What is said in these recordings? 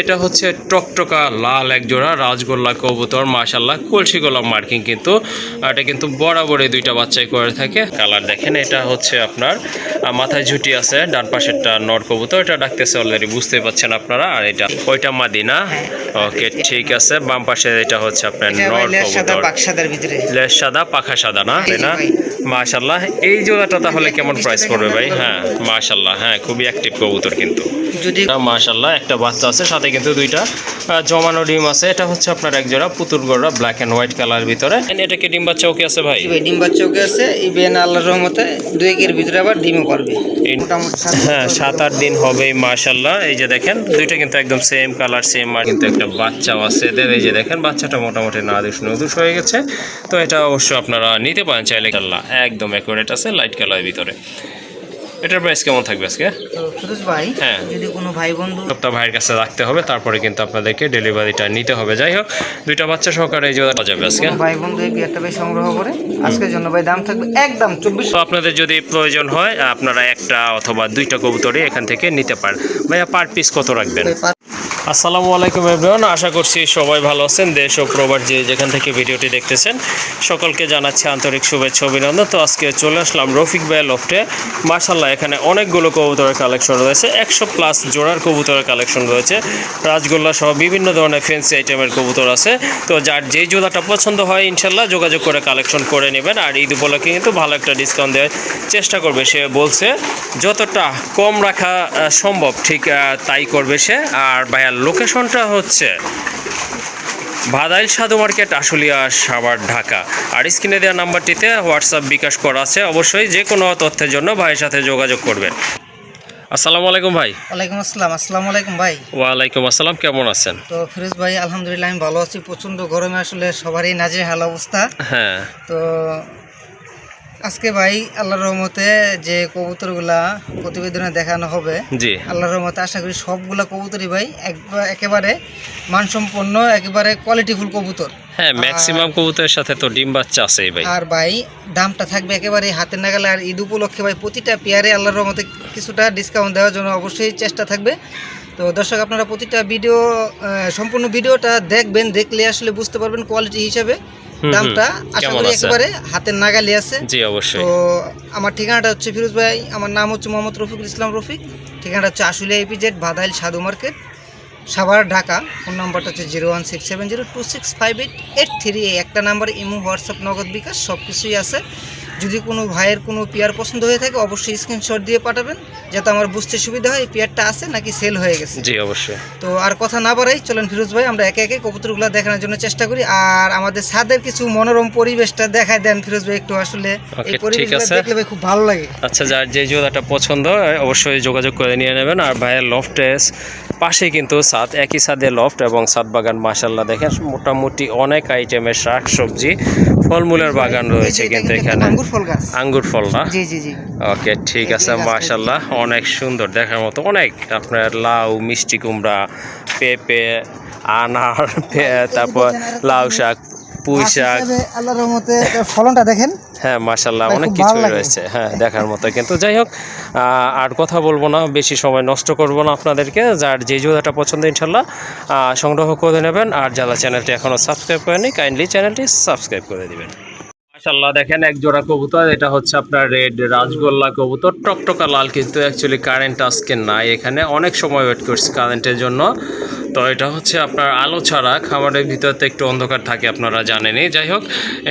এটা হচ্ছে টকটকা লাল এক জোড়া রাজগোল্লা কবুতর, মাশাআল্লাহ কলসি গোলাপ মার্কিং, কিন্তু এটা কিন্তু বরাবরই দুইটা বাচ্চাই করে থাকে। কালার দেখেন, এটা হচ্ছে আপনার মাথায় ঝুটি আছে, ডান পাশেরটা নর কবুতর, এটা ডাকতেছে অলরেডি বুঝতে পারছেন আপনারা। আর এটা ওইটা মাদিনা, ওকে ঠিক আছে। বাম পাশে এটা হচ্ছে আপনার নর কবুতর, লেজ সাদা পাখা সাদা, না তাই না? মাশাআল্লাহ, এই জোড়াটা তাহলে কেমন প্রাইস পড়বে ভাই? হ্যাঁ মাশাআল্লাহ, হ্যাঁ খুবই অ্যাক্টিভ কবুতর কিন্তু মাশাআল্লাহ। একটা বাচ্চা আছে, সাথে কিন্তু দুইটা জমানো ডিম আছে। এটা হচ্ছে আপনার এক জোড়া পুতুল গড়া ব্ল্যাক এন্ড হোয়াইট কালার ভিতরে। এটা কি ডিম বাচ্চা ওকে আছে ভাই? ডিম বাচ্চা ওকে আছে, ইভেন আল্লাহর রহমতে 2-1 ভিতরে আবার ডিমও পারবে। হ্যাঁ 7-8 দিন হবে মাশাআল্লাহ। এই যে দেখেন দুইটা কিন্তু একদম সেম কালার সেম, আর কিন্তু একটা বাচ্চাও আছে এদের। এই যে দেখেন বাচ্চাটা মোটামুটি নাদুস নদুস হয়ে গেছে, তো এটা অবশ্যই আপনারা নিতে পারেন চাইলে। আল্লাহ একদম অ্যাকুরেট আছে, লাইট কালারের ভিতরে। এটার প্রাইস কেমন থাকবে আজকে? তো ফিরোজ ভাই, হ্যাঁ যদি কোনো ভাই বন্ধু সপ্তাহ ভাইয়ের কাছে রাখতে হবে, তারপরে কিন্তু আপনাদেরকে ডেলিভারিটা নিতে হবে। যাই হোক, দুইটা বাচ্চা সহকারে এই জোড়া যাবে আজকে। ভাই বন্ধু এই বিয়ারটা ভাই সংগ্রহ করে আজকের জন্য ভাই দাম থাকবে একদম 2400। তো আপনাদের যদি প্রয়োজন হয় আপনারা একটা অথবা দুইটা কবুতরই এখান থেকে নিতে পারেন। ভাইয়া পার পিস কত রাখবেন? আসসালামু আলাইকুম এভরিওয়ান, আশা করছি সবাই ভালো আছেন। দেশ ও প্রবাস যে যেখান থেকে ভিডিওটি দেখতেছেন সকলকে জানাচ্ছি আন্তরিক শুভেচ্ছা অভিনন্দন। তো আজকে চলে আসলাম রফিক ভাইয়ের লফটে। মাশাআল্লাহ, এখানে অনেকগুলো কবুতরের কালেকশন রয়েছে, 100+ জোড়ার কবুতরের কালেকশন রয়েছে। রাজগোল্লা সহ বিভিন্ন ধরনের ফ্যান্সি আইটেমের কবুতর আছে। তো যার যেই জোড়াটা পছন্দ হয় ইনশাল্লাহ যোগাযোগ করে কালেকশন করে নেবেন। আর ঈদ উপলক্ষে কিন্তু ভালো একটা ডিসকাউন্ট দেওয়ার চেষ্টা করবে। সে বলছে যতটা কম রাখা সম্ভব ঠিক তাই করবে সে। আর ভাইয়ার লোকেশনটা হচ্ছে ভাদাইল সাধু মার্কেট, আশুলিয়া, সাভার, ঢাকা। আর স্ক্রিনে দেওয়া নাম্বারটিতে হোয়াটসঅ্যাপ বিকাশ করা আছে, অবশ্যই যে কোনো তথ্যের জন্য ভাইয়ের সাথে যোগাযোগ করবেন। আসসালামু আলাইকুম ভাই। ওয়ালাইকুম আসসালাম। আসসালামু আলাইকুম ভাই। ওয়ালাইকুম আসসালাম, কেমন আছেন? তো ফিরোজ ভাই আলহামদুলিল্লাহ আমি ভালো আছি। প্রচণ্ড গরমে আসলে সবারই নাজেহাল অবস্থা। হ্যাঁ, তো আজকে ভাই আল্লাহর রহমতে যে কবুতরগুলা প্রতিবেদনে দেখানো হবে, জি আল্লাহর রহমতে আশা করি সবগুলা কবুতরই ভাই একেবারে মানসম্পন্ন, একেবারে কোয়ালিটিফুল কবুতর। হ্যাঁ, ম্যাক্সিমাম কবুতরের সাথে তো ডিম বাচ্চা আছেই ভাই। আর ভাই দামটা থাকবে একেবারে হাতের নাগালে। আর ঈদ উপলক্ষে ভাই প্রতিটা পেয়ারে আল্লাহর রহমতে কিছুটা ডিসকাউন্ট দেওয়ার জন্য অবশ্যই চেষ্টা থাকবে। তো দর্শক আপনারা প্রতিটা ভিডিও সম্পূর্ণ ভিডিওটা দেখবেন, দেখলে আসলে বুঝতে পারবেন কোয়ালিটি হিসাবে দামটা আশা করি একেবারে হাতের নাগালে আছে। জি অবশ্যই। তো আমার ঠিকানাটা হচ্ছে ফিরোজ ভাই, আমার নাম হচ্ছে মোহাম্মদ রফিকুল ইসলাম রফিক। ঠিকানাটা হচ্ছে আশুলিয়া ইপিজেড, ভাদাইল সাধু মার্কেট, সাভার, ঢাকা। ফোন নাম্বারটা হচ্ছে 01670265883। এই একটা নাম্বার, ইমো, হোয়াটসঅ্যাপ, নগদ, বিকাশ সব কিছুই আছে। যদি কোনো ভাইয়ের কোনো পেয়ার পছন্দ হয়ে থাকে অবশ্যই স্ক্রিনশট দিয়ে পাঠাবেন, যাতে আমার বুঝতে সুবিধা হয় এই পেয়ারটা আছে নাকি সেল হয়ে গেছে। জি অবশ্যই। তো আর কথা না বাড়াই, চলেন ফিরোজ ভাই আমরা একে একে কবুতরগুলো দেখানোর জন্য চেষ্টা করি। আর আমাদের ছাদের কিছু মনোরম পরিবেশটা দেখায় দেন ফিরোজ ভাই একটু, আসলে এই পরিবেশটা দেখলে ভাই খুব ভালো লাগে। আচ্ছা, যার যে জোড়াটা পছন্দ অবশ্যই যোগাযোগ করে নিয়ে নেবেন। আর ভাইয়ের লফটেস পাশে কিন্তু ছাদ, একই ছাদে লফট এবং ছাদ বাগান। মাশাআল্লাহ দেখেন মোটামুটি অনেক আইটেমের শাক সবজি ফলমূলের বাগান রয়েছে কিন্তু এখানে। আঙ্গুর ফল না? জি জি জি। ওকে ঠিক আছে, মাশাআল্লাহ অনেক সুন্দর দেখার মতো। অনেক আপনার লাউ, মিষ্টি কুমড়া, পেঁপে, আনার, তারপর লাউ শাক, পুঁই শাক। আল্লাহর রহমতে ফলনটা দেখেন। হ্যাঁ মাশাআল্লাহ অনেক কিছুই রয়েছে, হ্যাঁ দেখার মতো কিন্তু। যাই হোক, আর কথা বলবো না, বেশি সময় নষ্ট করব না আপনাদেরকে। যার যে জোড়াটা পছন্দ ইনশাল্লাহ সংগ্রহ করে নেবেন। আর যারা চ্যানেলটি এখনও সাবস্ক্রাইব করেনি কাইন্ডলি চ্যানেলটি সাবস্ক্রাইব করে দিবেন। মাশাআল্লাহ দেখেন এক জোড়া কবুতর, এটা হচ্ছে আপনার রেড রাজগোল্লা কবুতর, টকটকা লাল, কিন্তু অ্যাকচুয়ালি কারেন্ট আজকে নাই এখানে। অনেক সময় ওয়েট করছি কারেন্টের জন্য। তো এটা হচ্ছে আপনার আলো ছাড়া, খামারের ভিতরতে একটু অন্ধকার থাকে আপনারা জানেনই। যাই হোক,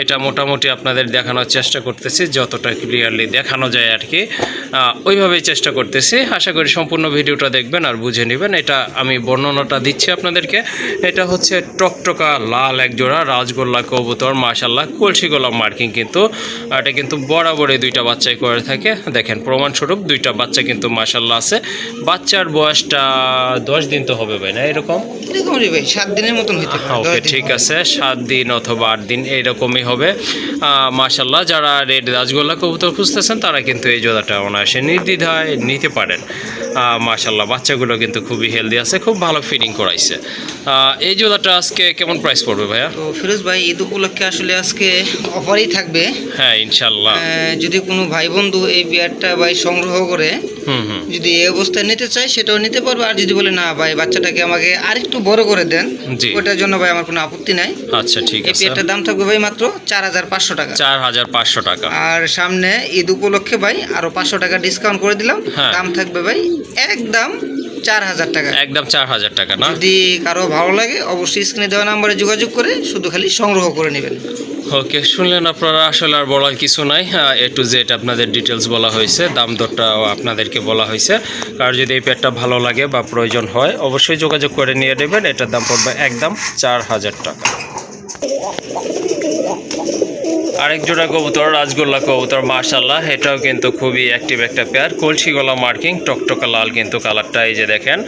এটা মোটামুটি আপনাদের দেখানোর চেষ্টা করতেছি, যতটা ক্লিয়ারলি দেখানো যায় আর কি ওইভাবেই চেষ্টা করতেছি। আশা করি সম্পূর্ণ ভিডিওটা দেখবেন আর বুঝে নেবেন। এটা আমি বর্ণনাটা দিচ্ছি আপনাদেরকে। এটা হচ্ছে টকটকা লাল এক জোড়া রাজগোল্লা কবুতর, মাশাআল্লাহ কলসি গোলাপ মার্কিং, কিন্তু এটা কিন্তু বরাবরই দুইটা বাচ্চাই করে থাকে। দেখেন প্রমাণস্বরূপ দুইটা বাচ্চা কিন্তু মাশাআল্লাহ আছে। বাচ্চার বয়সটা 10 দিন তো হবে ভাই না এরকম এরকম? এরকমই ভাই 7 দিনের মতন হইতে পারে। ওকে, ঠিক আছে, 7 দিন অথবা 8 দিন এইরকমই হবে। মাশাল্লাহ, যারা রেড রাজগোল্লা কবুতর খুঁজতেছেন তারা কিন্তু এই জোড়াটা অনায়াসে নির্দ্বিধায় নিতে পারেন। মাশাল্লাহ, বাচ্চাগুলো কিন্তু খুবই হেলদি আছে, খুব ভালো ফিডিং করাইছে। এই জোড়াটা আজকে কেমন প্রাইস পড়বে ভাইয়া? তো ফিরোজ ভাই ঈদ উপলক্ষে আসলে আজকে অফারই থাকবে। হ্যাঁ, ইনশাল্লাহ। যদি কোনো ভাই বন্ধু এই বিয়ারটা ভাই সংগ্রহ করে যদি এই অবস্থায় নিতে চায় সেটাও নিতে পারবে, আর যদি বলে না ভাই বাচ্চাটাকে আমাকে আরেকটু বড় করে দেন, জি, ওটার জন্য ভাই আমার কোনো আপত্তি নাই। আচ্ছা, ঠিক এই আছে। বিয়ারটার দাম থাকবে ভাই মাত্র 4,500 টাকা। 4,500 টাকা। আর সামনে ঈদ উপলক্ষে ভাই আরো 500 টাকা ডিসকাউন্ট করে দিলাম। হ্যাঁ। দাম থাকবে ভাই একদম 4,000 টাকা। একদম 4,000 টাকা না? যদি কারো ভালো লাগে অবশ্যই স্ক্রিনে দেওয়া নাম্বারে যোগাযোগ করে শুধু খালি সংগ্রহ করে নেবেন। ওকে, শুনলেন আপনারা, আসলে আর বলার কিছু নাই। এ টু জেড আপনাদের ডিটেলস বলা হয়েছে, দাম দরটাও আপনাদেরকে বলা হয়েছে। কার যদি এই পেয়ারটা ভালো লাগে বা প্রয়োজন হয় অবশ্যই যোগাযোগ করে নিয়ে নেবেন। এটার দাম পড়বে একদম 4,000 টাকা। আরেক জোড়া কবুতর, রাজগোল্লা কবুতর, মাশাল্লাহ, এটাও কিন্তু খুবই অ্যাক্টিভ একটা পেয়ার। কলসি গলা মার্কিং, টকটকা লাল কিন্তু কালারটা, এই যে দেখেন,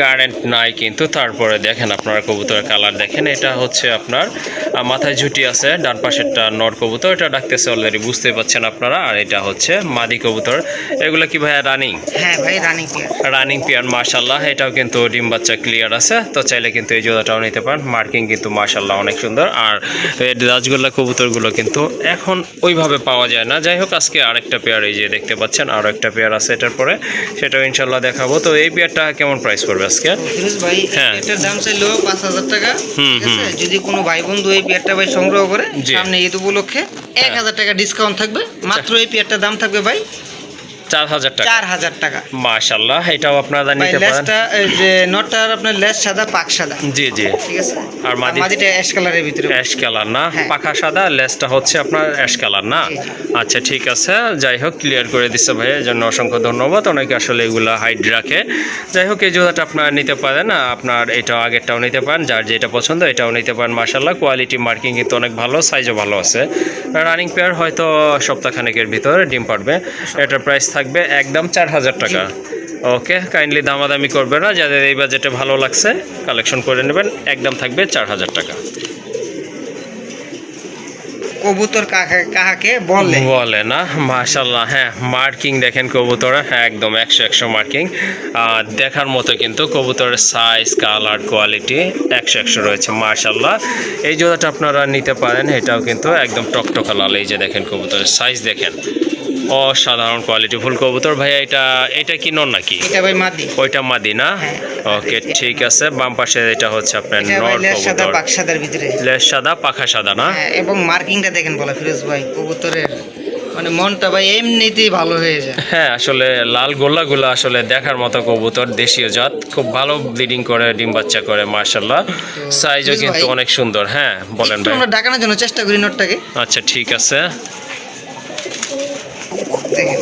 কারেন্ট নাই কিন্তু তারপরে দেখেন আপনারা কবুতরের কালার দেখেন। এটা হচ্ছে আপনার মাথায় ঝুটি আছে, ডান পাশেরটা নর কবুতর, এটা ডাকতেছে অলরেডি, বুঝতে পারছেন আপনারা। আর এটা হচ্ছে মাদি কবুতর। এগুলো কি ভাইয়া রানিং? হ্যাঁ ভাই, রানিং পেয়ার। রানিং পেয়ার, মাশাল্লাহ, এটাও কিন্তু ডিম বাচ্চা ক্লিয়ার আছে। তো চাইলে কিন্তু এই জোড়াটাও নিতে পারেন। মার্কিং কিন্তু মাশাল্লাহ অনেক সুন্দর। আর রাজগোল্লা কবুতরগুলো কিন্তু এখন ওইভাবে পাওয়া যায় না। যাই হোক, আজকে আরেকটা পেয়ার এই যে দেখতে পাচ্ছেন, আরও একটা পেয়ার আছে এটার পরে, সেটাও ইনশাল্লাহ দেখাবো। তো এই পেয়ারটা কেমন প্রাইস পড়বে আজকে? ফিরোজ ভাই, হ্যাঁ, এটার দাম চাইলো 5,000 টাকা। ঠিক আছে, যদি কোনো ভাই বন্ধু এই পেয়ারটা ভাই সংগ্রহ করে সামনে ঈদ উপলক্ষে 1,000 টাকা ডিসকাউন্ট থাকবে। মাত্র এই পেয়ারটার দাম থাকবে ভাই 4,000 টাকা। 4,000 টাকা। মাশাল্লাহ, এটাও আপনারা ভাই নিতে পারেন। লেজটা এই যে নটটার আপনার লেজ সাদা, পাক সাদা। জি জি, ঠিক আছে। আর মাদিটা অ্যাশ কালারের ভিতরে। অ্যাশ কালার না? হ্যাঁ। পাখা সাদা, লেজটা হচ্ছে আপনার অ্যাশ কালার না? জি, জি। আচ্ছা, ঠিক আছে, যাই হোক, ক্লিয়ার করে দিচ্ছে ভাই, এর জন্য অসংখ্য ধন্যবাদ। অনেকে আসলে এগুলো হাইড রাখে। যাই হোক, এই জোড়াটা আপনারা নিতে পারেন। আপনার এটাও আগেরটাও নিতে পারেন, যার যেটা পছন্দ এটাও নিতে পারেন। মাশাল্লাহ, কোয়ালিটি মার্কিং কিন্তু অনেক ভালো, সাইজও ভালো আছে। রানিং পেয়ার, হয়তো সপ্তাহখানেকের ভিতরে ডিম পারবে। এটার প্রাইস থাকবে একদম 4,000 টাকা। ওকে, কাইন্ডলি দামাদামি করবে না, যাদের এই বাজেটে ভালো লাগছে কালেকশন করে নেবেন। একদম থাকবে 4,000 টাকা। কবুতর কাহাকে বলে বলে না? মাশাল্লাহ, হ্যাঁ, মার্কিং দেখেন কবুতরের, হ্যাঁ, একদম 100 মার্কিং। দেখার মতো কিন্তু কবুতরের সাইজ, কালার, কোয়ালিটি 100 রয়েছে। মাশাল্লাহ, এই জোড়াটা আপনারা নিতে পারেন। এটাও কিন্তু একদম টকটকা লাল, এই যে দেখেন কবুতরের সাইজ দেখেন, অসাধারণ কোয়ালিটি ফুল কবুতর। ভাইয়া এটা কি নর নাকি? এটা ভাই মাদি। ওইটা মাদি না? হ্যাঁ। ওকে, ঠিক আছে। বাম পাশে এটা হচ্ছে আপনার এটা ভাই নর লেজ সাদা, কবুতর, পাক সাদার ভিতরে। লেজ সাদা, পাখা সাদা না? হ্যাঁ, এবং মার্কিংটা দেখেন বলা ফিরোজ ভাই, কবুতরের মানে মনটা ভাই এমনিতেই ভালো হয়ে যায়। হ্যাঁ, আসলে লাল গোল্লাগুলো আসলে দেখার মতো কবুতর, দেশীয় জাত, খুব ভালো ব্লিডিং করে, ডিম বাচ্চা করে। মাশাল্লাহ, সাইজও ফিরোজ কিন্তু ভাই, অনেক সুন্দর। হ্যাঁ, বলেন একটু ভাই। আমরা ডাকানোর জন্য চেষ্টা করি নটটাকে। আচ্ছা, ঠিক আছে। দেখেন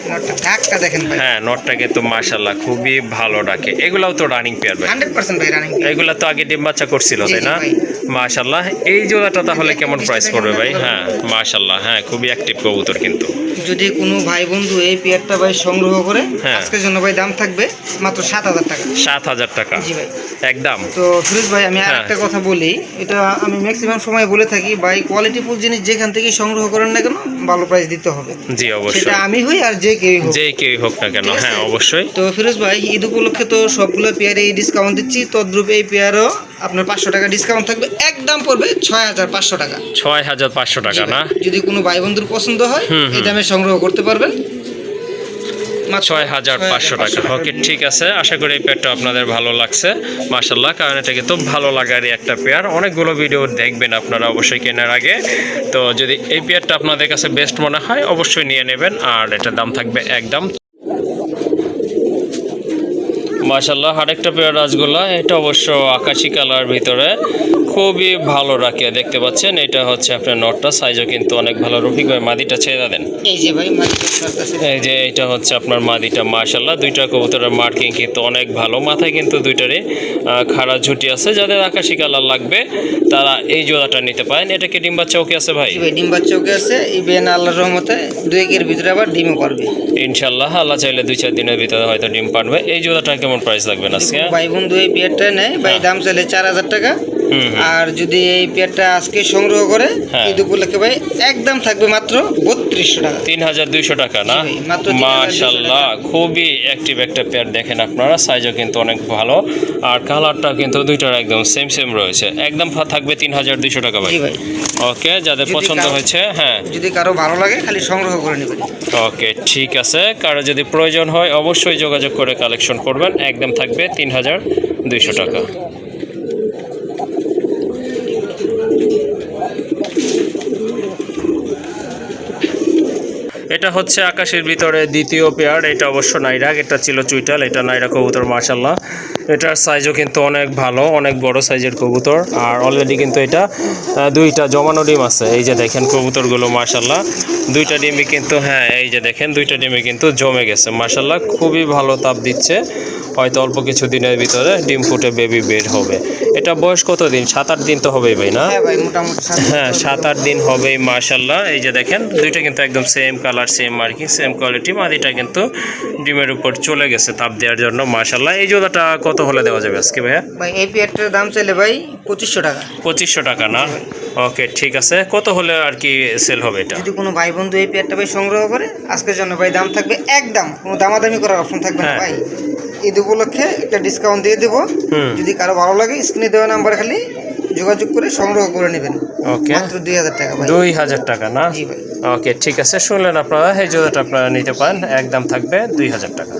নটটা ঢাকটা দেখেন ভাই। হ্যাঁ, নটটাকে তো মাশাল্লাহ খুবই ভালো ডাকে। এগুলাও তো রানিং পেয়ার ভাই? 100% ভাই রানিং। এগুলা তো আগে ডিম বাচ্চা করছিল, জি, তাই জি না? ভাই। মাশাল্লাহ, এই জোড়াটা তাহলে কেমন প্রাইস পড়বে ভাই? হ্যাঁ, মাশাল্লাহ, হ্যাঁ, খুবই অ্যাক্টিভ কবুতর কিন্তু। যদি কোনো ভাই বন্ধু এই পেয়ারটা ভাই সংগ্রহ করে হ্যাঁ। আজকের জন্য ভাই দাম থাকবে মাত্র 7,000 টাকা। 7,000 টাকা? জি ভাই, একদম। তো ফিরোজ ভাই, আমি হ্যাঁ। আরেকটা কথা বলি, এটা আমি ম্যাক্সিমাম সময় বলে থাকি ভাই, কোয়ালিটিফুল জিনিস যেখান থেকে সংগ্রহ করেন না কেন ভালো প্রাইস দিতে হবে। জি, সেটা অবশ্যই, আমি হই আর যে কেউ হোক। যে কেউ হোক না কেন। ঠিক আছে? হ্যাঁ, অবশ্যই। তো ফিরোজ ভাই, ঈদ উপলক্ষে তো সবগুলো পেয়ারে ডিসকাউন্ট দিচ্ছি, তদ্রুপ এই পেয়ারও আপনার 500 টাকা ডিসকাউন্ট থাকবে। একদম পড়বে 6,500 টাকা। 6,500 টাকা না? যদি কোনো ভাই বন্ধুর পছন্দ হয় হুম, এই দামে সংগ্রহ করতে পারবেন। 6,500 টাকা। ওকে, ঠিক আছে, আশা করি এই পেয়ারটা আপনাদের ভালো লাগছে। মাশাল্লাহ, কারণ এটা কিন্তু ভালো লাগারই একটা পেয়ার। অনেকগুলো ভিডিও দেখবেন আপনারা অবশ্যই কেনার আগে। তো যদি এই পেয়ারটা আপনাদের কাছে বেস্ট মনে হয় অবশ্যই নিয়ে নেবেন। আর এটার দাম থাকবে একদম। মাশাল্লাহ, আরেকটা পেয়ার রাজগোল্লা, এটা অবশ্য আকাশি কালার ভিতরে, খুবই ভালো রাখে, দেখতে পাচ্ছেন। এটা হচ্ছে আপনার নটটা, সাইজও কিন্তু অনেক ভালো। রফিক ভাই, মাদিটা ছেড়ে দেন। এই যে ভাই মাদিটা সরকার। এই যে এটা হচ্ছে আপনার মাদিটা। মাশাল্লাহ, দুইটা কবুতরের মার্কিং কিন্তু অনেক ভালো। মাথায় কিন্তু দুইটারই খাড়া ঝুটি আছে। যাদের আকাশি কালার লাগবে তারা এই জোড়াটা নিতে পারেন। এটা কি ডিম বাচ্চা ওকে আছে ভাই? জি ভাই, ডিম বাচ্চা ওকে আছে। ইভেন আল্লাহর রহমতে 2-1 এর ভিতরে আবার ডিমও পারবে ইনশাল্লাহ, আল্লাহ চাইলে 2-4 দিনের ভিতরে হয়তো ডিম পারবে। এই জোড়াটা কেমন কেমন প্রাইস লাগবে আজকে? ভাই বন্ধু এই পেয়ারটা নেয় ভাই, দাম চাইলে 4000 টাকা। আর যদি এই পেয়ারটা আজকে সংগ্রহ করে ঈদ উপলক্ষে ভাই একদম থাকবে মাত্র 3200 টাকা। 3200 টাকা না? মাশাআল্লাহ, খুবই অ্যাক্টিভ একটা পেয়ার। দেখেন আপনারা, সাইজও কিন্তু অনেক ভালো, আর কালারটা কিন্তু দুইটার একদম সেম সেম রয়েছে। একদম থাকবে 3200 টাকা ভাই। ওকে, যাদের পছন্দ হয়েছে, হ্যাঁ, যদি কারো ভালো লাগে খালি সংগ্রহ করে নেবেন। ওকে, ঠিক আছে। কারো যদি প্রয়োজন হয় অবশ্যই যোগাযোগ করে কালেকশন করবেন। একদম থাকবে 3200 টাকা। এটা হচ্ছে আকাশের ভিতরে দ্বিতীয় পেয়ার। এটা অবশ্য নাইরাক, এটা ছিল চুইটাল, এটা নাইরা কবুতর। মাশাআল্লাহ, এটার সাইজও কিন্তু অনেক ভালো, অনেক বড় সাইজের কবুতর। আর অলরেডি কিন্তু এটা দুইটা জমানো ডিম আছে। এই যে দেখেন কবুতরগুলো, মাশাআল্লাহ, দুইটা ডিমই কিন্তু, হ্যাঁ, এই যে দেখেন দুইটা ডিমই কিন্তু জমে গেছে। মাশাআল্লাহ, খুবই ভালো তাপ দিচ্ছে। হয়তো অল্প কিছু দিনের ভিতরে ডিম ফুটে বেবি বের হবে। এটা বয়স কত দিন? 7-8 দিন তো হবেই ভাই, না? হ্যাঁ, 7-8 দিন হবেই। মাশাআল্লাহ, এই যে দেখেন দুইটা কিন্তু একদম same colour, same marking, same quality. মাদিটা কিন্তু ডিমের উপর চলে গেছে তাপ দেওয়ার জন্য। মাশাআল্লাহ, এই জোড়াটা কত হলে দেওয়া যাবে আজকে ভাইয়া? ভাই এই পেয়ারটার দাম চাইলে ভাই 2500 টাকা। 2500 টাকা না? ওকে, ঠিক আছে। কত হলে আর কি সেল হবে এটা? যদি কোনো ভাই বন্ধু এই পেয়ারটা ভাই সংগ্রহ করে আজকের জন্য ভাই দাম থাকবে একদম, কোনো দামাদামি করার অপশন থাকবে না ভাই। ঈদ উপলক্ষে একটা ডিসকাউন্ট দিয়ে দেবো। যদি কারো ভালো লাগে স্ক্রিনে দেওয়া নাম্বার খালি যোগাযোগ করে সংগ্রহ করে নেবেন। ওকে, মাত্র 2000 টাকা ভাই। 2000 টাকা না? জি ভাই। ওকে, ঠিক আছে। শুনলেন আপনারা, এই জোড়াটা আপনারা নিতে পারেন। একদম থাকবে 2000 টাকা।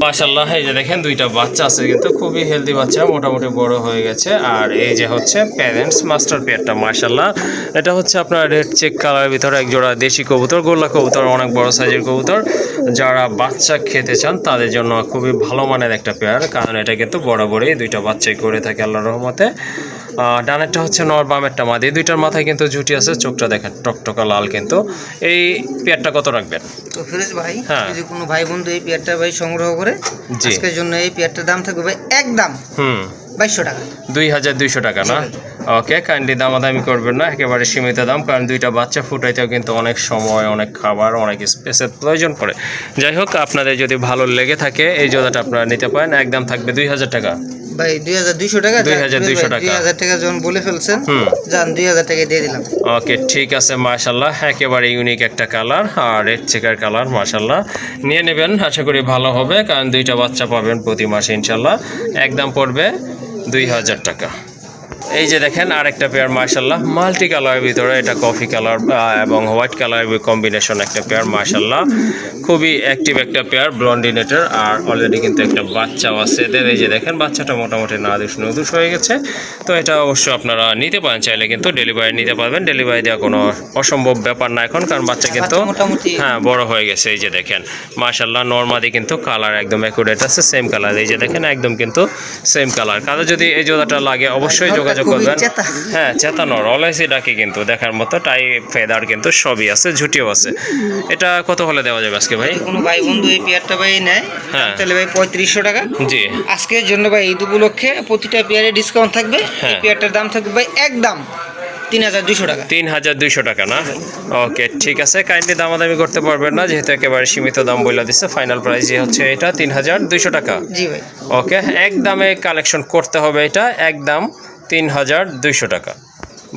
মাশাআল্লাহ, এই যে দেখেন দুইটা বাচ্চা আছে, কিন্তু খুবই হেলদি বাচ্চা, মোটামুটি বড় হয়ে গেছে। আর এই যে হচ্ছে প্যারেন্টস মাস্টার পেয়ারটা। মাশাআল্লাহ, এটা হচ্ছে আপনার রেড চেক কালারের ভিতরে এক জোড়া দেশি কবুতর, গোল্লা কবুতর, অনেক বড় সাইজের কবুতর। যারা বাচ্চা খেতে চান তাদের জন্য খুবই ভালো মানের একটা পেয়ার, কারণ এটা কিন্তু বরাবরই দুইটা বাচ্চাই করে থাকে আল্লাহর রহমতে। ডানেরটা হচ্ছে নর, বামেরটা মাদি। দুইটার মাথায় কিন্তু ঝুটি আছে, চোখটা দেখেন টকটকা লাল। কিন্তু এই পেয়ারটা কত রাখবেন? তো ফিরোজ ভাই, যদি কোনো ভাই বন্ধু এই পেয়ারটা ভাই সংগ্রহ করে আজকের জন্য এই পেয়ারটার দাম থাকবে ভাই একদম 2200 টাকা। 2200 টাকা না? ওকে, কাইন্ডলি দামাদামি করবেন না, একেবারে সীমিত দাম, কারণ দুইটা বাচ্চা ফুটাইতেও কিন্তু অনেক সময়, অনেক খাবার, অনেক স্পেসের প্রয়োজন পড়ে। যাই হোক, আপনাদের যদি ভালো লেগে থাকে এই জোড়াটা আপনারা নিতে পারেন। একদম থাকবে 2000 টাকা ভাই। 2200 টাকা? 2200 টাকা। 2000 টাকা যখন বলে ফেলছেন, যান 2000 টাকা দিয়ে দিলাম। ওকে, ঠিক আছে। মাশাআল্লাহ, একেবারে ইউনিক একটা কালার, আর রেড চেকার কালার। মাশাআল্লাহ, নিয়ে নেবেন, আশা করি ভালো হবে, কারণ দুইটা বাচ্চা পাবেন প্রতি মাসে ইনশাল্লাহ। একদম পড়বে 2000 টাকা। এই যে দেখেন আরেকটা পেয়ার, মাশাআল্লাহ, মাল্টি কালারের ভিতরে, এটা কফি কালার এবং হোয়াইট কালারের কম্বিনেশন একটা পেয়ার। মাশাআল্লাহ, খুবই অ্যাক্টিভ একটা পেয়ার, ব্লন্ডিনেটের। আর অলরেডি কিন্তু একটা বাচ্চাও আছে এদের। এই যে দেখেন বাচ্চাটা মোটামুটি নাদুস নদুস হয়ে গেছে। তো এটা অবশ্যই আপনারা নিতে পারেন, চাইলে কিন্তু ডেলিভারি নিতে পারবেন। ডেলিভারি দেওয়া কোনো অসম্ভব ব্যাপার না এখন, কারণ বাচ্চা কিন্তু হ্যাঁ বড় হয়ে গেছে। এই যে দেখেন মাশাআল্লাহ, নরমাদি কিন্তু কালার একদম অ্যাকুরেট আছে, সেম কালার। এই যে দেখেন একদম কিন্তু সেম কালার। কারো যদি এই জোড়াটা লাগে অবশ্যই যোগাযোগ করবেন। হ্যাঁ, চেতানোর অলওয়েজই ডাকে, কিন্তু দেখার মতো টাই ফেদার কিন্তু সবই আছে, ঝুটিও আছে। এটা কত হলে দেওয়া যাবে আজকে ভাই? কোনো ভাই বন্ধু এই পেয়ারটা ভাই নেয়, তাহলে ভাই 3500 টাকা। জি, আজকের জন্য ভাই ঈদ উপলক্ষে প্রতিটা পেয়ারে ডিসকাউন্ট থাকবে। এই পেয়ারটার দাম থাকবে ভাই একদম 3200 টাকা। 3200 টাকা না? ওকে, ঠিক আছে। কাইন্ডলি দামাদামি করতে পারবেন না, যেহেতু একেবারে সীমিত দাম বলে দিচ্ছে। ফাইনাল প্রাইস হচ্ছে এটা 3200 টাকা। জি ভাই। ওকে, একদমে কালেকশন করতে হবে এটা, একদম 3200 টাকা।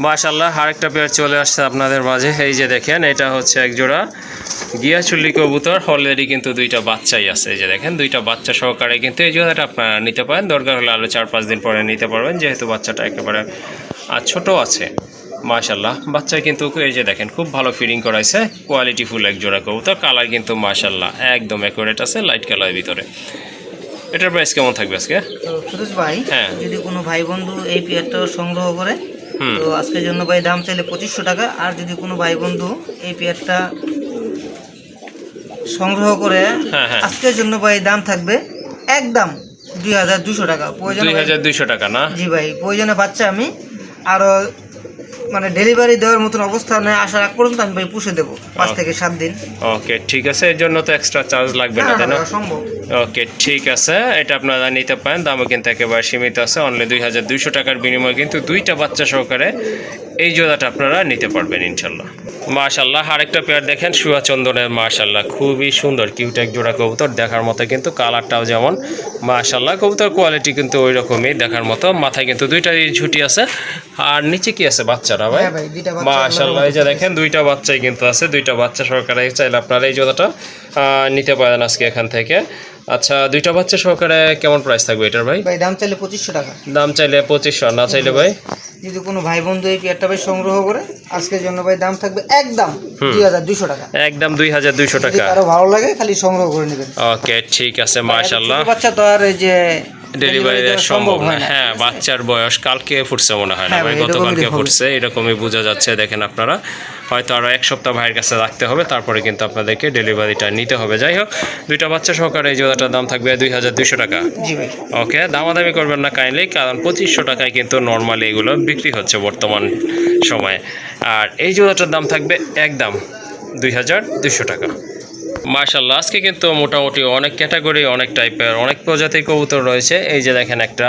মাশাআল্লাহ, আরেকটা পেয়ার চলে আসছে আপনাদের মাঝে। এই যে দেখেন, এটা হচ্ছে এক জোড়া গিয়াচুল্লি কবুতর। অলরেডি কিন্তু দুইটা বাচ্চাই আছে। এই যে দেখেন দুইটা বাচ্চা সহকারে কিন্তু এই জোড়াটা আপনারা নিতে পারেন। দরকার হলে আরও 4-5 দিন পরে নিতে পারবেন, যেহেতু বাচ্চাটা একেবারে ছোট আছে। মাশাআল্লাহ, বাচ্চায় কিন্তু এই যে দেখেন খুব ভালো ফিডিং করাইছে, কোয়ালিটি ফুল এক জোড়া কবুতর। কালার কিন্তু মাশাআল্লাহ একদম অ্যাকুরেট আছে, লাইট কালারের ভিতরে। এটার প্রাইস কেমন থাকবে আজকে? তো ফিরোজ ভাই, যদি কোনো ভাই বন্ধু এই পেয়ারটা সংগ্রহ করে, তো আজকের জন্য ভাই দাম চাইলে 2500 টাকা। আর যদি কোনো ভাই বন্ধু এই পেয়ারটা সংগ্রহ করে আজকের জন্য ভাই দাম থাকবে একদম 2200 টাকা। 2200 টাকা না? জি ভাই, প্রয়োজনে বাচ্চা আমি আরো মানে ডেলিভারি দেওয়ার মতন অবস্থা নয়, আসার আগ পর্যন্ত আমি ভাই পুষে দেবো 5 থেকে 7 দিন। ওকে, ঠিক আছে। এর জন্য তো এক্সট্রা চার্জ লাগবে না, তাই না? সম্ভব। ওকে, ঠিক আছে, এটা আপনারা নিতে পারেন। দামও কিন্তু একেবারে সীমিত আছে, অনলি 2200 টাকার বিনিময়ে কিন্তু দুইটা বাচ্চা সহকারে এই জোড়াটা আপনারা নিতে পারবেন ইনশাল্লাহ। মাশাল্লাহ, আরেকটা পেয়ার দেখেন সুয়া চন্দনের, মাশাল্লাহ খুবই সুন্দর কিউট এক জোড়া কবুতর, দেখার মতো কিন্তু কালারটাও যেমন মাশাল্লাহ, কবুতর কোয়ালিটি কিন্তু ওই রকমই দেখার মতো। মাথায় কিন্তু দুইটা ঝুটি আছে, আর নিচে কি আছে বাচ্চারা ভাই? মাশাল্লাহ, এই যে দেখেন দুইটা বাচ্চাই কিন্তু আছে, দুইটা বাচ্চা সহকারে চাইলে আপনারা এই জোড়াটা নিতে পারেন আজকে এখান থেকে। আচ্ছা, দুইটা বাচ্চা সহকারে কেমন প্রাইস থাকবে এটার ভাই? ভাই দাম চাইলে 2500 টাকা। দাম চাইলে 2500, না চাইলে ভাই? যদি কোনো ভাই বন্ধু এই পেয়ারটা ভাই সংগ্রহ করে আজকের জন্য ভাই দাম থাকবে একদম 2200 টাকা। একদম 2200 টাকা। আরো ভালো লাগে খালি সংগ্রহ করে নেবেন। ওকে, ঠিক আছে, মাশাআল্লাহ। বাচ্চা তো আর এই যে ডেলিভারি দেওয়া সম্ভব না। হ্যাঁ, বাচ্চার বয়স কালকে ফুটছে মনে হয় না ভাই, গতকালকে ফুটছে, এরকমই বোঝা যাচ্ছে। দেখেন আপনারা হয়তো আরও এক সপ্তাহ ভাইয়ের কাছে রাখতে হবে, তারপরে কিন্তু আপনাদেরকে ডেলিভারিটা নিতে হবে। যাই হোক, দুইটা বাচ্চা সহকারে এই জোড়াটার দাম থাকবে 2200 টাকা। জি ভাই। ওকে, দামাদামি করবেন না কাইন্ডলি, কারণ 2500 টাকায় কিন্তু নর্মালি এগুলো বিক্রি হচ্ছে বর্তমান সময়ে। আর এই জোড়াটার দাম থাকবে একদম 2200 টাকা। মাশাআল্লাহ, আজকে কিন্তু মোটামুটি অনেক ক্যাটাগরি, অনেক টাইপের, অনেক প্রজাতির কবুতর রয়েছে। এই যে দেখেন একটা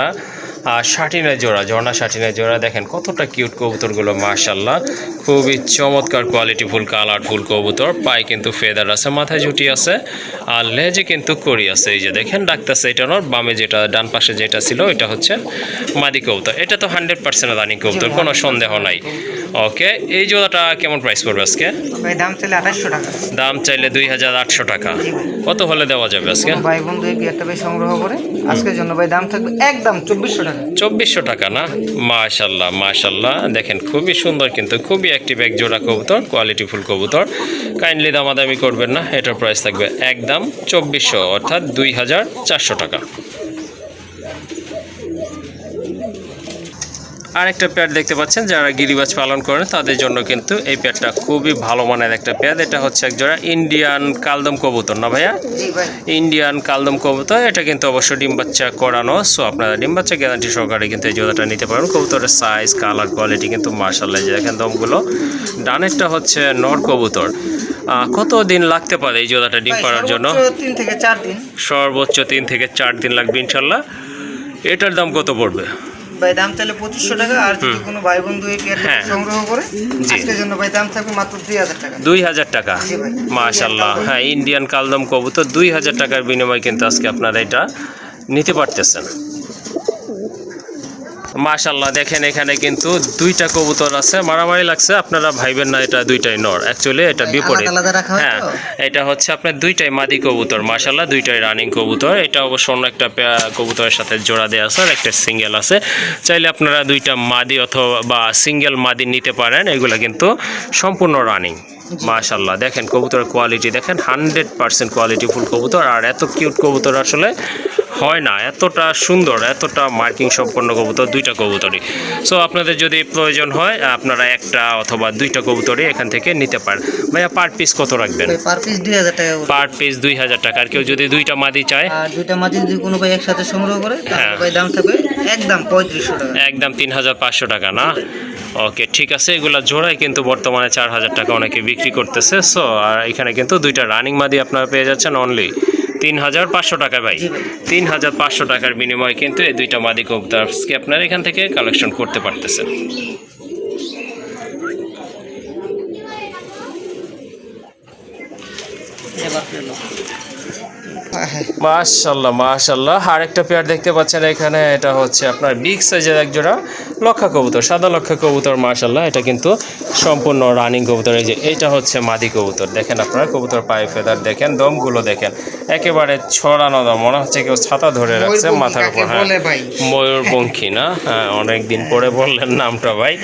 শাটিনের জোড়া, ঝর্ণা শাটিনের জোড়া, দেখেন কতটা কিউট কবুতরগুলো, মাশাআল্লাহ খুবই চমৎকার কোয়ালিটিফুল কালারফুল কবুতর। পায়ে কিন্তু ফেদার আছে, মাথায় ঝুটি আছে, আর লেজে কিন্তু কড়ি আছে। এই যে দেখেন ডাকতেছে, এটা নর, বামে যেটা ডান পাশে যেটা ছিল এটা হচ্ছে মাদি কবুতর। এটা তো 100% রানিং কবুতর, কোনো সন্দেহ নাই। ওকে, এই জোড়াটা কেমন প্রাইস পড়বে আজকে? ভাই দাম চাইলে 2800 টাকা। দাম চাইলে 2800 টাকা। কত হলে দেওয়া যাবে আজকে? ভাই বন্ধু এই পেয়ারটা ভাই সংগ্রহ করে আজকের জন্য ভাই দাম থাকবে একদম 2400 টাকা। 2400 টাকা না? মাশাআল্লাহ, মাশাআল্লাহ, দেখেন খুবই সুন্দর কিন্তু খুবই অ্যাক্টিভ এক জোড়া কবুতর, কোয়ালিটিফুল কবুতর। কাইন্ডলি দামাদামি করবেন না, এটার প্রাইস থাকবে একদম 2400, অর্থাৎ 2400 টাকা। আরেকটা পেয়ার দেখতে পাচ্ছেন, যারা গিরিবাজ পালন করেন তাদের জন্য কিন্তু এই পেয়ারটা খুবই ভালো মানের একটা পেয়ার। এটা হচ্ছে এক জোড়া ইন্ডিয়ান কালদম কবুতর, না ভাইয়া? ইন্ডিয়ান কালদম কবুতর, এটা কিন্তু অবশ্যই ডিম বাচ্চা করানো। সো আপনারা ডিম বাচ্চা গ্যারান্টি সহকারে কিন্তু এই জোড়াটা নিতে পারেন। কবুতরের সাইজ, কালার, কোয়ালিটি কিন্তু মাশাআল্লাহ। যে দেখেন দমগুলো, ডানেরটা হচ্ছে নর কবুতর। কত দিন লাগতে পারে এই জোড়াটা ডিম পাড়ার জন্য? 3 থেকে 4 দিন। সর্বোচ্চ 3 থেকে 4 দিন লাগবে ইনশাল্লাহ। এটার দাম কত পড়বে? ভাই দাম তাহলে 2500 টাকা। আর যদি কোনো ভাই বন্ধু এই পেয়ারটা সংগ্রহ করে আজকের জন্য ভাই দাম থাকবে মাত্র 2000 টাকা। 2000 টাকা, মাশাআল্লাহ। হ্যাঁ, ইন্ডিয়ান কালদম কবুতর 2000 টাকার বিনিময়ে কিন্তু আজকে আপনারা এটা নিতে পারতেছেন। মাশাআল্লাহ, দেখেন এখানে কিন্তু দুইটা কবুতর আছে, মারামারি লাগছে, আপনারা ভাইবেন না এটা দুইটাই নর, অ্যাকচুয়ালি এটা বিপরীত। হ্যাঁ, এটা হচ্ছে আপনার দুইটাই মাদি কবুতর, মাশাআল্লাহ দুইটাই রানিং কবুতর। এটা অবশ্য অন্য একটা কবুতরের সাথে জোড়া দেওয়া আছে, আর একটা সিঙ্গেল আছে। চাইলে আপনারা দুইটা মাদি অথবা সিঙ্গেল মাদি নিতে পারেন, এগুলো কিন্তু সম্পূর্ণ রানিং। মাশাআল্লাহ, দেখেন কবুতরের কোয়ালিটি দেখেন, 100% কোয়ালিটিফুল কবুতর। আর এত কিউট কবুতর আসলে হয় না, এতটা সুন্দর, এতটা মার্কিং সম্পন্ন কবুতর দুইটা কবুতরই। সো আপনাদের যদি প্রয়োজন হয় আপনারা একটা অথবা দুইটা কবুতরই এখান থেকে নিতে পারেন। ভাইয়া পার পিস কত রাখবেন? পার পিস 2000 টাকা। পার পিস 2000 টাকা। আর কেউ যদি দুইটা মাদি চায়, আর দুইটা মাদি যদি কোনো ভাই একসাথে সংগ্রহ করে তাহলে ভাই দাম থাকবে একদম 3500 টাকা। একদম 3500 টাকা না? ওকে, ঠিক আছে। এগুলা জোড়ায় কিন্তু বর্তমানে 4000 টাকা অনেকে বিক্রি করতেছে। সো আর এখানে কিন্তু দুইটা রানিং মাদি আপনারা পেয়ে যাচ্ছেন অনলি 3500 টাকা। ভাই 3500 টাকার বিনিময়ে কিন্তু এই দুইটা মাদি কবুতরকে আপনারা এখান থেকে কালেকশন করতে পারতেছেন। মাশাআল্লাহ, মাশাআল্লাহ। আরেকটা পেয়ার দেখতে পাচ্ছেন এখানে, এটা হচ্ছে আপনার বিগ সাইজের এক জোড়া লক্ষা কবুতর, সাদা লক্ষা কবুতর, মাশাআল্লাহ। এটা কিন্তু সম্পূর্ণ রানিং কবুতর। এই যে এটা হচ্ছে মাদি কবুতর, দেখেন আপনারা কবুতর পায়ে ফেদার দেখেন, দমগুলো দেখেন একেবারে ছড়ানো দম, মনে হচ্ছে কেউ ছাতা ধরে রাখছে মাথার উপর। হ্যাঁ, ময়ূরপঙ্খী না? হ্যাঁ, অনেকদিন পরে বললেন নামটা ভাই,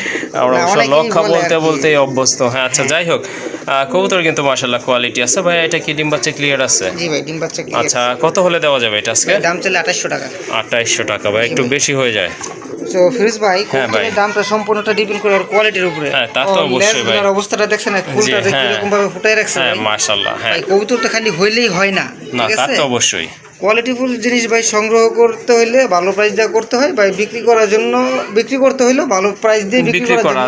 আমরা অবশ্য লক্ষা বলতে বলতেই অভ্যস্ত। হ্যাঁ, আচ্ছা যাই হোক, কবুতর কিন্তু মাশাআল্লাহ কোয়ালিটি আছে। ভাই এটা কি ডিম বাচ্চা ক্লিয়ার আছে? জি ভাই, ডিম বাচ্চা ক্লিয়ার। আচ্ছা, কত হলে দেওয়া যাবে এটা আজকে? দাম চলে 2800 টাকা। 2800 টাকা ভাই, একটু বেশি হয়ে যায়। তো ফিরোজ ভাই, কবুতরের দামটা সম্পূর্ণটা ডিপেন্ড করে আর কোয়ালিটির উপরে। হ্যাঁ, তা তো অবশ্যই ভাই। আর অবস্থাটা দেখছেন, ফুলটা এরকম ভাবে ফুটাই রাখছে। হ্যাঁ, মাশাআল্লাহ। হ্যাঁ, কবুতর তো খালি হইলেই হয় না, না ঠিক তা আছে? তো অবশ্যই। কোয়ালিটিফুল জিনিস ভাই সংগ্রহ করতে হইলে ভালো প্রাইস দিয়ে করতে হয় ভাই। বিক্রি করার জন্য বিক্রি করতে হইলে ভালো প্রাইস দিয়ে বিক্রি করা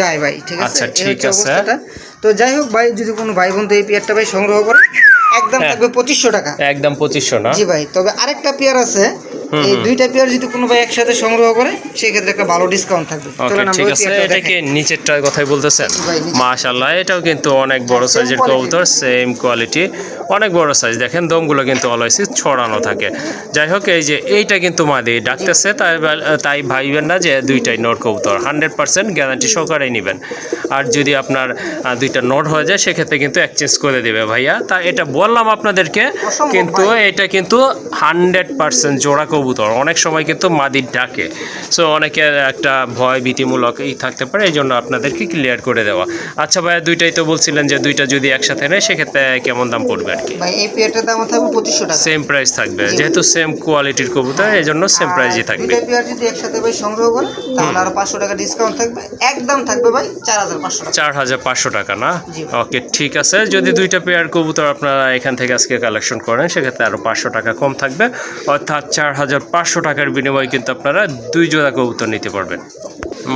যায় ভাই, ঠিক আছে? আচ্ছা, ঠিক আছে। তো যাই হোক ভাই, যদি কোনো ভাই বন্ধু এই পেয়ারটা ভাই সংগ্রহ করে একদম হ্যাঁ। থাকবে 2500 টাকা। একদম 2500 না? জি ভাই, তবে আরেকটা পেয়ার আছে, এই দুইটা পেয়ার যদি কোনো ভাই একসাথে সংগ্রহ করে সেই ক্ষেত্রে একটা ভালো ডিসকাউন্ট থাকবে। ওকে, চলুন আমরা ঠিক ওই আছে। পেয়ারটা এটা দেখাই। কি নিচেরটার কথাই বলতেছেন? ভাই, নিচে। মাশাআল্লাহ, এটাও কিন্তু অনেক বড় same সাইজের quality। কবুতর, সেম কোয়ালিটি, অনেক বড় সাইজ। দেখেন দমগুলো কিন্তু অলওয়েজ ছড়ানো থাকে। যাই হোক, এই যে এইটা কিন্তু মাদি ডাকতেছে, তাই ভাইবেন না যে দুইটাই নর কবুতর। 100% গ্যারান্টি সহকারেই নেবেন। আর যদি আপনার দুইটা নর হয়ে যায় সেক্ষেত্রে কিন্তু এক্সচেঞ্জ করে দেবে ভাইয়া। তা এটা বললাম আপনাদেরকে, অসম্ভব কিন্তু ভাই। এটা কিন্তু 100% জোড়া কবুতর। অনেক সময় কিন্তু মাদি ডাকে, সো অনেকের একটা ভয় ভীতিমূলক থাকতে পারে, এই জন্য আপনাদেরকে ক্লিয়ার করে দেওয়া। আচ্ছা ভাইয়া, দুইটাই তো বলছিলেন যে দুইটা যদি একসাথে নেয় সেক্ষেত্রে কেমন দাম পড়বে আর কি? ভাই এই পেয়ারটার দাম থাকবে 2500 টাকা। সেম প্রাইস থাকবে, জি। যেহেতু সেম কোয়ালিটির কবুতর, এই জন্য সেম প্রাইসই থাকবে। দুইটা পেয়ার যদি একসাথে ভাই সংগ্রহ করে তাহলে আরো 500 টাকা ডিসকাউন্ট থাকবে। একদম থাকবে ভাই 4500 টাকা। 4500 টাকা না? জি। ওকে, ঠিক আছে। যদি দুইটা পেয়ার কবুতর আপনারা এখান থেকে আজকে কালেকশন করেন সেক্ষেত্রে আরও 500 টাকা কম থাকবে, অর্থাৎ 4500 টাকার বিনিময়ে কিন্তু আপনারা 2 জোড়া কবুতর নিতে পারবেন।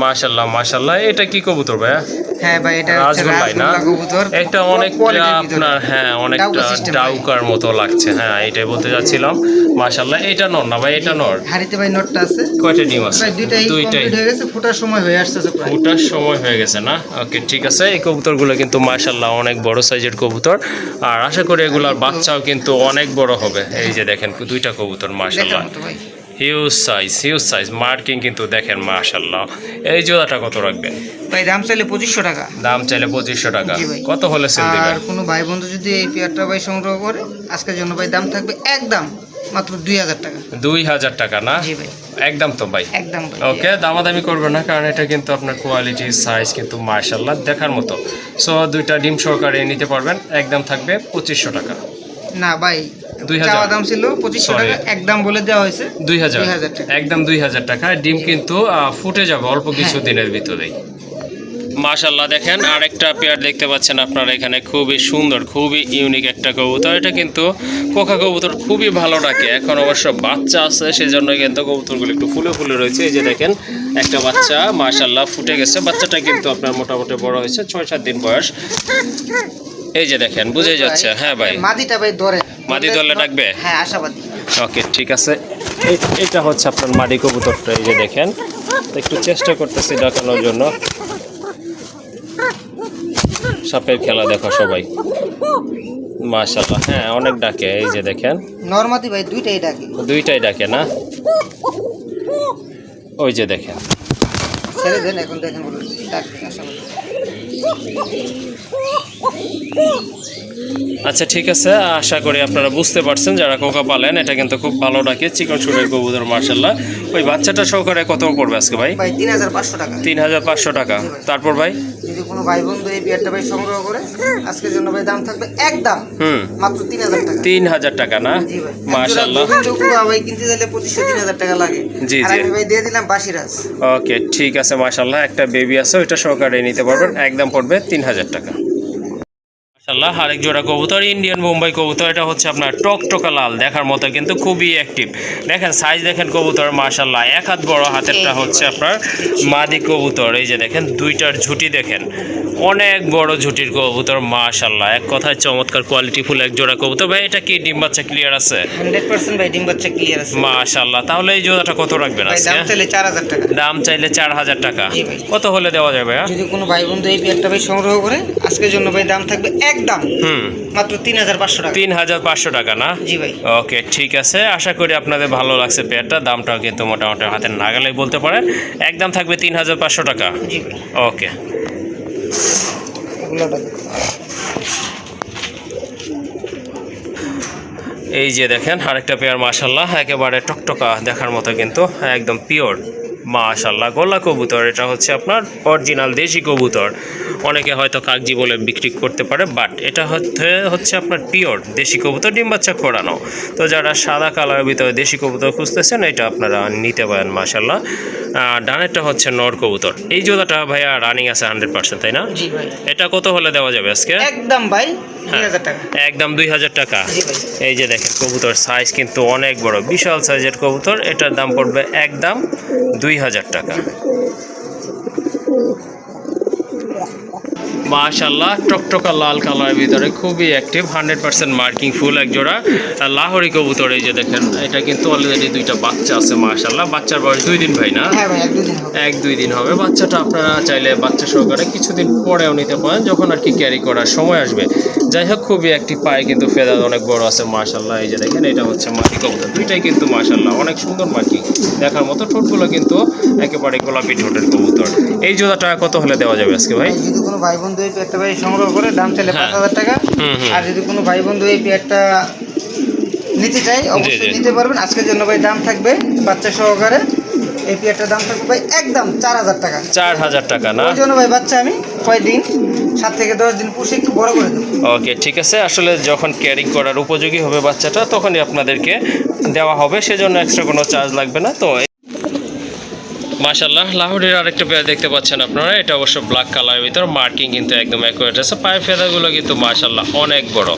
মাশাল্লাহ মাশাল্লাহ, এটা কি কবুতর ভাইয়া? হ্যাঁ ভাই, এটা হচ্ছে রাজগোল্লাই না? রাজগোল্লা কবুতর। এটা অনেকটা আপনার, হ্যাঁ, অনেকটা ডাউকা system ভাই। ডাউকার মতো লাগছে। হ্যাঁ, এটাই বলতে যাচ্ছিলাম। মাশাল্লাহ, এটা নর না ভাই? এটা নর। হাড়িতে ভাই নটটা আছে। কয়টা ডিম আছে? ভাই দুইটাই কমপ্লিট হয়ে গেছে, ফোটার সময় হয়ে আসছে প্রায়। ওটার সময় হয়ে গেছে না? ওকে, ঠিক আছে। এই কবুতরগুলো কিন্তু মাশাল্লাহ অনেক বড় সাইজের কবুতর, আর আশা করি এগুলার বাচ্চাও কিন্তু অনেক বড় হবে। এই যে দেখেন দুইটা কবুতর মাশাল্লাহ, দেখার মতো ভাই। হিউজ সাইজ, মার্কিং কিন্তু দেখেন মাশাল্লাহ। এই জোড়াটা কত রাখবেন? ভাই দাম চাইলে 2500 টাকা। দাম চাইলে 2500 টাকা। জি ভাই। কত হলে সেল দিবেন? আর কোনো ভাই বন্ধু যদি এই পেয়ারটা ভাই সংগ্রহ করে আজকের জন্য ভাই দাম থাকবে একদম মাত্র 2000 টাকা। 2000 টাকা না? জি ভাই, একদম তো ভাই? একদম ভাই। ওকে, দামাদামি করবে না, কারণ এটা কিন্তু আপনার কোয়ালিটি সাইজ কিন্তু মাশাল্লাহ দেখার মতো। সো দুইটা ডিম সহকারে নিতে পারবেন। একদম থাকবে 2500 টাকা। না ভাই, 2000 চাওয়া দাম ছিল 2500 টাকা, একদম বলে দেওয়া হয়েছে 2000 টাকা। একদম 2000 টাকা। ডিম কিন্তু ফুটে যাবে অল্প কিছু দিনের ভিতরেই। মাশাল্লাহ, দেখেন আরেকটা পেয়ার দেখতে পাচ্ছেন আপনারা এখানে, খুবই সুন্দর, খুবই ইউনিক একটা কবুতর। এটা কিন্তু কোকা কবুতর, খুবই ভালো ডাকে। এখন অবশ্য বাচ্চা আছে, সেজন্য কিন্তু কবুতরগুলো একটু ফুলে ফুলে রয়েছে। এই যে দেখেন একটা বাচ্চা মাশাল্লাহ ফুটে গেছে। বাচ্চাটা কিন্তু আপনার মোটামুটি বড় হয়েছে, 6-7 দিন বয়স। এই যে দেখেন, বুঝে যাচ্ছে। হ্যাঁ ভাই, মাদিটা ভাই ধরে মাদি ধরলে ডাকবে? হ্যাঁ, আশাবাদী। ওকে, ঠিক আছে। এটা হচ্ছে আপনার মাদি কবুতরটা। এই যে দেখেন, একটু চেষ্টা করতেছি ডাকানোর জন্য। সাপের খেলা দেখো সবাই, মাশাআল্লাহ। হ্যাঁ, অনেক ডাকে। এই যে দেখেন, নরমাদি ভাই দুইটাই ডাকে। দুইটাই ডাকে না? ওই যে দেখেন, ছেড়ে দেন, এখন দেখেন বলুন ডাকবে আশাবাদী। আচ্ছা ঠিক আছে। আশা করি আপনারা বুঝতে পারছেন যারা কোকা পালেন। এটা কিন্তু খুব ভালো ডাকে, চিকন সুরের কবুতর মাশাআল্লাহ। ওই বাচ্চাটা সহকারে কত পড়বে আজকে ভাই? ভাই 3500 টাকা। 3500 টাকা। তারপর ভাই, যদি কোনো ভাই বন্ধু এই বিয়ারটা ভাই সংগ্রহ করে আজকের জন্য ভাই দাম থাকবে একদম মাত্র 3000 টাকা। 3000 টাকা না? জি ভাই, মাশাআল্লাহ। ভাই কিনতে চাইলে 2500-3000 টাকা লাগে। জি, আর জি। আমি ভাই দিয়ে দিলাম বাসিরাজ। ওকে, ঠিক আছে। মাশাআল্লাহ, একটা বেবি আছে, ওইটা সহকারে নিতে পারবেন। একদম পড়বে 3000 টাকা। মাশাআল্লাহ, আরেক জোড়া কবুতর, ইন্ডিয়ান বোম্বাই কবুতর। এটা হচ্ছে আপনার টকটকা লাল, দেখার মতো কিন্তু খুবই অ্যাক্টিভ। দেখেন সাইজ দেখেন কবুতর মাশাআল্লাহ, এক হাত বড়। হাতেরটা হচ্ছে আপনার মাদি কবুতর। এই যে দেখেন দুইটার ঝুঁটি দেখেন, অনেক বড় ঝুঁটির কবুতর মাশাআল্লাহ। এক কথায় চমৎকার কোয়ালিটি ফুল এক জোড়া কবুতর। ভাই এটা কি ডিম বাচ্চা ক্লিয়ার আছে? 100% ভাই ডিম বাচ্চা ক্লিয়ার আছে। মাশাআল্লাহ, তাহলে এই জোড়াটা কত রাখবেন ভাই আজকে? দাম চাইলে 4000 টাকা। দাম চাইলে 4000 টাকা। জি ভাই। কত হলে দেওয়া যাবে? যদি কোনো ভাই বন্ধু এই বিয়ারটা ভাই সংগ্রহ করে আজকের জন্য ভাই দাম থাকবে একদম মাত্র 3500 টাকা। 3500 টাকা না? জি ভাই। ওকে, ঠিক আছে। আশা করি আপনাদের ভালো লাগছে পেয়ারটা। দামটাও কিন্তু মোটামুটি হাতের নাগালেই বলতে পারেন। একদম থাকবে 3500 টাকা। জি ভাই। ওকে, এই যে দেখেন আরেকটা পেয়ার মাশাআল্লাহ, একেবারে টকটকা দেখার মতো কিন্তু, একদম পিওর মাশাআল্লাহ গোলা কবুতর। এটা হচ্ছে আপনার অরিজিনাল দেশি কবুতর। অনেকে হয়তো কাগজি বলে বিক্রি করতে পারে, বাট এটা হচ্ছে আপনার পিওর দেশি কবুতর, ডিম বাচ্চা করানো। তো যারা সাদা কালারের ভিতরে দেশি কবুতর খুঁজতেছেন, এটা আপনারা নিতে পারেন মাশাআল্লাহ। ডানেরটা হচ্ছে নর কবুতর। এই জোড়াটা ভাইয়া রানিং আছে 100%, তাই না? জি ভাই। এটা কত হলে দেওয়া যাবে আজকে? একদম ভাই 2000 টাকা। একদম 2000 টাকা। জি ভাই। এই যে দেখেন কবুতর সাইজ কিন্তু অনেক বড়, বিশাল সাইজের কবুতর। এটার দাম পড়বে একদম 2000 টাকা। মাশাআল্লাহ টকটকা লাল কালারের ভিতরে খুবই অ্যাক্টিভ 100% মার্কিং ফুল এক জোড়া লাহোরি কবুতর। এই যে দেখেন এটা কিন্তু অলরেডি দুইটা বাচ্চা আছে মাশাআল্লাহ। বাচ্চার বয়স 2 দিন ভাই না? হ্যাঁ ভাই 1-2 দিন হবে। 1-2 দিন হবে। বাচ্চাটা আপনারা চাইলে বাচ্চা সহকারে কিছুদিন পরেও নিতে পারেন যখন আর কি ক্যারি করার সময় আসবে। যাই হোক খুবই অ্যাক্টিভ, পায়ে কিন্তু ফেদার অনেক বড় আছে মাশাআল্লাহ। এই যে দেখেন এটা হচ্ছে মাটি কবুতর, দুইটাই কিন্তু মাশাআল্লাহ অনেক সুন্দর মার্কিং দেখার মতো। ঠোঁটগুলো কিন্তু একেবারে গোলাপি ঠোঁটের কবুতর। এই জোড়াটা কত হলে দেওয়া যাবে আজকে ভাই? যদি কোনো ভাই বন্ধু এই পেয়ারটা ভাই সংগ্রহ করে দাম চাইলে হ্যাঁ। 5000 টাকা। আর যদি কোনো ভাই বন্ধু এই পেয়ারটা নিতে চাই অবশ্যই নিতে পারবেন। আজকের জন্য ভাই দাম থাকবে বাচ্চা সহকারে, এই পেয়ারটার দাম থাকবে ভাই একদম 4000 টাকা। 4000 টাকা না? ওই জন্য ভাই বাচ্চা আমি কয়দিন 7 থেকে 10 দিন পুষে একটু বড় করে দেবো। ওকে ঠিক আছে। আসলে যখন ক্যারি করার উপযোগী হবে বাচ্চাটা তখনই আপনাদেরকে দেওয়া হবে, সেজন্য এক্সট্রা কোনো চার্জ লাগবে না। তো মাশাআল্লাহ লাহোরের আরেকটা পেয়ার দেখতে পাচ্ছেন আপনারা, এটা অবশ্য ব্ল্যাক কালারের ভিতর, মার্কিং কিন্তু একদম অ্যাকুরেট আছে, পায়ের ফেদারগুলো কিন্তু মাশাআল্লাহ অনেক বড়।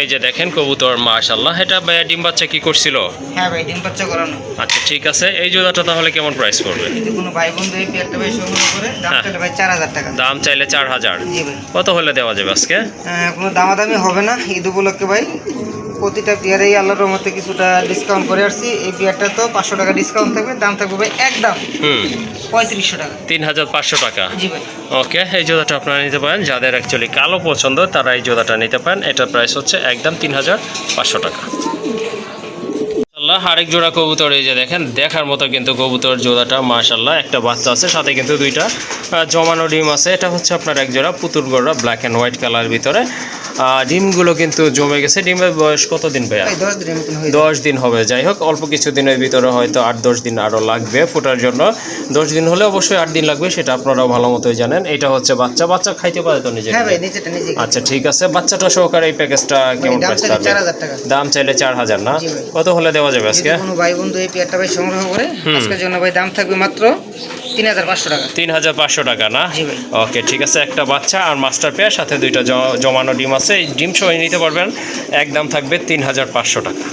এই যে দেখেন কবুতর মাশাআল্লাহ। এটা ভাইয়া ডিম বাচ্চা কি করছিল? হ্যাঁ ভাই ডিম বাচ্চা করানো। আচ্ছা ঠিক আছে। এই জোড়াটা তাহলে কেমন প্রাইস পড়বে? যদি কোনো ভাই বন্ধু এই পেয়ারটা ভাই সংগ্রহ করে দাম চাইলে ভাই 4000 টাকা। দাম চাইলে 4000। জি ভাই। কত হলে দেওয়া যাবে আজকে? কোনো দামাদামি হবে না। ঈদ উপলক্ষে ভাই প্রতিটা পেয়ারেই আল্লাহর রহমতে কিছুটা ডিসকাউন্ট করে আসছি। এই পেয়ারটা তো 500 টাকা ডিসকাউন্ট থাকবে, দাম থাকবে ভাই একদম 3500 টাকা। 3500 টাকা। জি ভাই। ওকে এই জোড়াটা আপনারা নিতে পারেন, যাদের অ্যাকচুয়ালি কালো পছন্দ তারা এই জোড়াটা নিতে পারেন। এটার প্রাইস হচ্ছে একদম 3500 টাকা। আরেক জোড়া কবুতর, এই যে দেখেন দেখার মতো কিন্তু কবুতর জোড়াটা মাশাআল্লাহ। একটা বাচ্চা আছে, সাথে কিন্তু দুইটা জমানো ডিম আছে। এটা হচ্ছে আপনার এক জোড়া পুতুল গড়া ব্ল্যাক অ্যান্ড হোয়াইট কালার ভিতরে। ডিমগুলো কিন্তু জমে গেছে। ডিমের বয়স কত দিন ভাইয়া? 10 দিন হবে। যাই হোক অল্প কিছু দিনের ভিতরে হয়তো 8-10 দিন আরও লাগবে ফোটার জন্য। 10 দিন হলে অবশ্যই 8 দিন লাগবে, সেটা আপনারাও ভালো মতোই জানেন। এটা হচ্ছে বাচ্চা, বাচ্চা খাইতে পারে তো নিজে? হ্যাঁ ভাই নিজেটা নিজে। আচ্ছা ঠিক আছে। বাচ্চাটা সহকারে এই প্যাকেজটা কেমন প্রাইস থাকবে? 4000 টাকা। দাম চাইলে 4000 না? কত হলে দেওয়া যাবে আজকে? কোনো ভাই বন্ধু এই পেয়ারটা ভাই সংগ্রহ করে আজকের জন্য ভাই দাম থাকবে মাত্র 3500 টাকা। 3500 টাকা না? জি ভাই। ওকে ঠিক আছে। একটা বাচ্চা আর মাস্টার পেয়ার, সাথে দুইটা জমানো ডিম আছে। এই ডিম সহ নিতে পারবেন, একদম থাকবে 3500 টাকা।